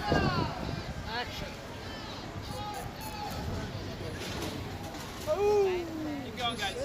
Action. Keep going, guys.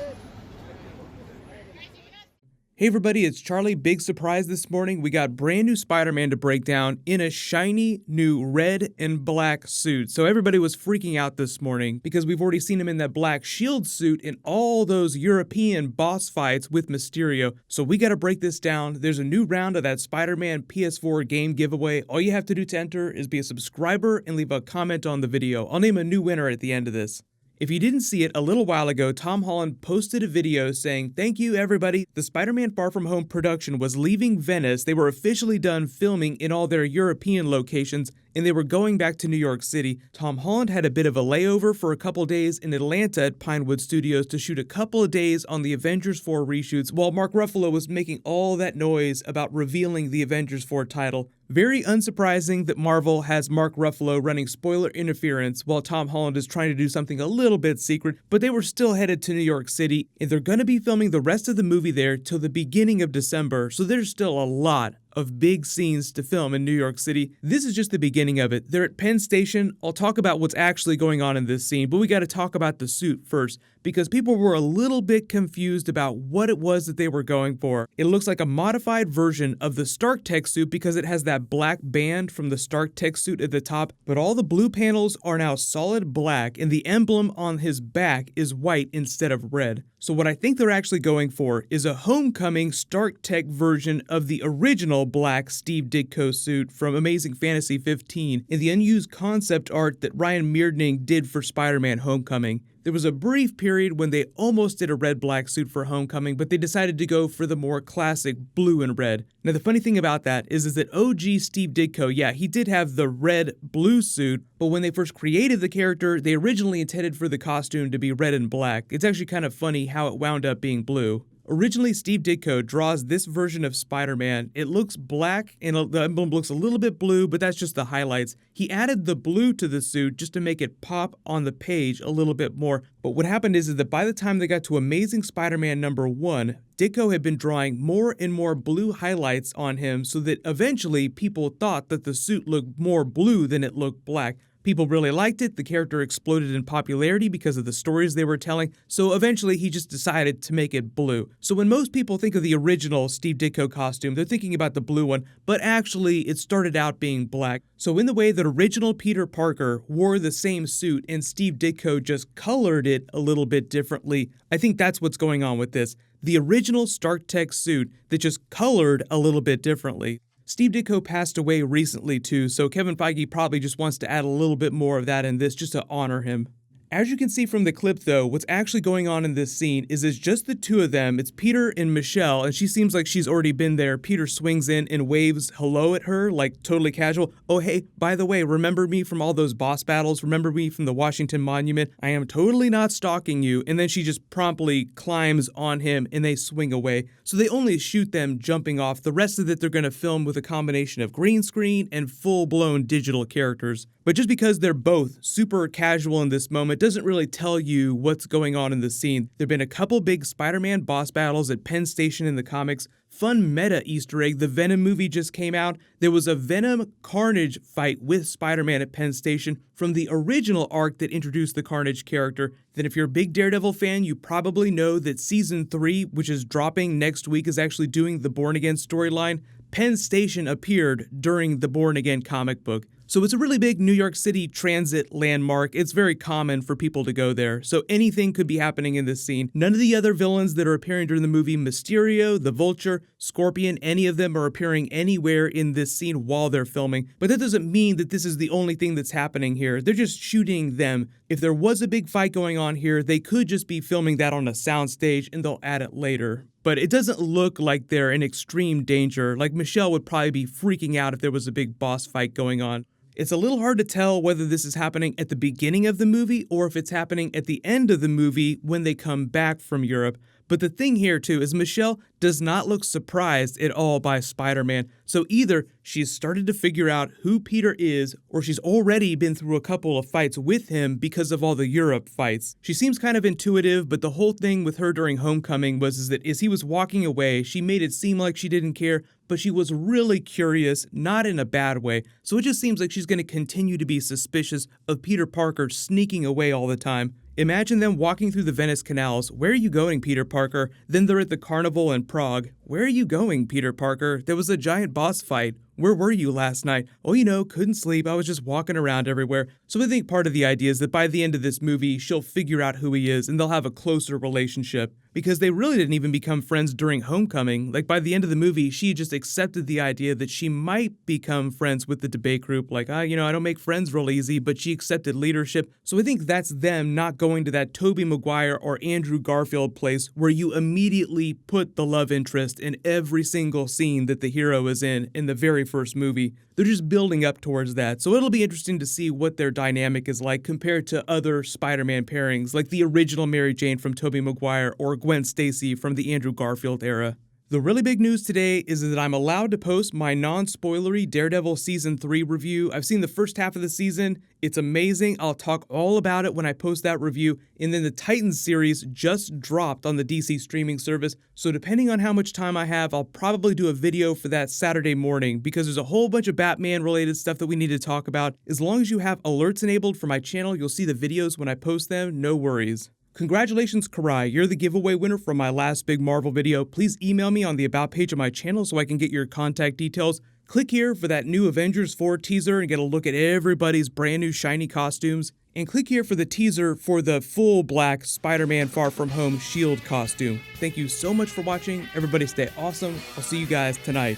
Hey everybody, it's Charlie. Big surprise this morning. We got brand new Spider-Man to break down in a shiny new red and black suit. So everybody was freaking out this morning because we've already seen him in that black shield suit in all those European boss fights with Mysterio. So we got to break this down. There's a new round of that Spider-Man PS4 game giveaway. All you have to do to enter is be a subscriber and leave a comment on the video. I'll name a new winner at the end of this. If you didn't see it, a little while ago, Tom Holland posted a video saying, "Thank you everybody, the Spider-Man Far From Home production was leaving Venice. They were officially done filming in all their European locations, and they were going back to New York City. Tom Holland had a bit of a layover for a couple days in Atlanta at Pinewood Studios to shoot a couple of days on the Avengers 4 reshoots, while Mark Ruffalo was making all that noise about revealing the Avengers 4 title. Very unsurprising that Marvel has Mark Ruffalo running spoiler interference while Tom Holland is trying to do something a little bit secret, but they were still headed to New York City, and they're going to be filming the rest of the movie there till the beginning of December, so there's still a lot of big scenes to film in New York City. This is just the beginning of it. They're at Penn Station. I'll talk about what's actually going on in this scene, but we got to talk about the suit first, because people were a little bit confused about what it was that they were going for. It looks like a modified version of the Stark Tech suit because it has that black band from the Stark Tech suit at the top, but all the blue panels are now solid black, and the emblem on his back is white instead of red. So what I think they're actually going for is a homecoming Stark Tech version of the original black Steve Ditko suit from Amazing Fantasy 15 in the unused concept art that Ryan Meerding did for Spider-Man Homecoming. There was a brief period when they almost did a red-black suit for Homecoming, but they decided to go for the more classic blue and red. Now the funny thing about that is that OG Steve Ditko, yeah, he did have the red-blue suit, but when they first created the character, they originally intended for the costume to be red and black. It's actually kind of funny how it wound up being blue. Originally, Steve Ditko draws this version of Spider-Man. It looks black and the emblem looks a little bit blue, but that's just the highlights. He added the blue to the suit just to make it pop on the page a little bit more. But what happened is that by the time they got to Amazing Spider-Man #1, Ditko had been drawing more and more blue highlights on him so that eventually people thought that the suit looked more blue than it looked black. People really liked it, the character exploded in popularity because of the stories they were telling, so eventually he just decided to make it blue. So when most people think of the original Steve Ditko costume, they're thinking about the blue one, but actually it started out being black. So in the way that original Peter Parker wore the same suit and Steve Ditko just colored it a little bit differently, I think that's what's going on with this. The original Stark Tech suit that just colored a little bit differently. Steve Ditko passed away recently too, so Kevin Feige probably just wants to add a little bit more of that in this just to honor him. As you can see from the clip though, what's actually going on in this scene is it's just the two of them. It's Peter and Michelle, and she seems like she's already been there. Peter swings in and waves hello at her, like totally casual. "Oh hey, by the way, remember me from all those boss battles? Remember me from the Washington Monument? I am totally not stalking you." And then she just promptly climbs on him and they swing away. So they only shoot them jumping off. The rest of it they're going to film with a combination of green screen and full-blown digital characters. But just because they're both super casual in this moment doesn't really tell you what's going on in the scene. There've been a couple big Spider-Man boss battles at Penn Station in the comics. Fun meta Easter egg, the Venom movie just came out. There was a Venom Carnage fight with Spider-Man at Penn Station from the original arc that introduced the Carnage character. Then if you're a big Daredevil fan, you probably know that Season 3, which is dropping next week, is actually doing the Born Again storyline. Penn Station appeared during the Born Again comic book. So it's a really big New York City transit landmark. It's very common for people to go there. So anything could be happening in this scene. None of the other villains that are appearing during the movie, Mysterio, the Vulture, Scorpion, any of them are appearing anywhere in this scene while they're filming. But that doesn't mean that this is the only thing that's happening here. They're just shooting them. If there was a big fight going on here, they could just be filming that on a soundstage and they'll add it later. But it doesn't look like they're in extreme danger. Like Michelle would probably be freaking out if there was a big boss fight going on. It's a little hard to tell whether this is happening at the beginning of the movie or if it's happening at the end of the movie when they come back from Europe. But the thing here too is Michelle does not look surprised at all by Spider-Man. So either she's started to figure out who Peter is, or she's already been through a couple of fights with him because of all the Europe fights. She seems kind of intuitive, but the whole thing with her during Homecoming was that as he was walking away, she made it seem like she didn't care, but she was really curious, not in a bad way. So it just seems like she's going to continue to be suspicious of Peter Parker sneaking away all the time. Imagine them walking through the Venice canals. Where are you going, Peter Parker? Then they're at the carnival in Prague. Where are you going, Peter Parker? There was a giant boss fight. Where were you last night? Oh, couldn't sleep. I was just walking around everywhere. So I think part of the idea is that by the end of this movie, she'll figure out who he is and they'll have a closer relationship. Because they really didn't even become friends during Homecoming. Like, by the end of the movie, she just accepted the idea that she might become friends with the debate group. Like, I don't make friends real easy, but she accepted leadership. So I think that's them not going to that Tobey Maguire or Andrew Garfield place where you immediately put the love interest in every single scene that the hero is in the very first movie. They're just building up towards that. So it'll be interesting to see what their dynamic is like compared to other Spider-Man pairings, like the original Mary Jane from Tobey Maguire or Gwen Stacy from the Andrew Garfield era. The really big news today is that I'm allowed to post my non-spoilery Daredevil Season 3 review. I've seen the first half of the season. It's amazing. I'll talk all about it when I post that review. And then the Titans series just dropped on the DC streaming service. So depending on how much time I have, I'll probably do a video for that Saturday morning because there's a whole bunch of Batman-related stuff that we need to talk about. As long as you have alerts enabled for my channel, you'll see the videos when I post them. No worries. Congratulations, Karai, you're the giveaway winner from my last big Marvel video. Please email me on the About page of my channel so I can get your contact details. Click here for that new Avengers 4 teaser and get a look at everybody's brand new shiny costumes. And click here for the teaser for the full black Spider-Man Far From Home shield costume. Thank you so much for watching. Everybody stay awesome. I'll see you guys tonight.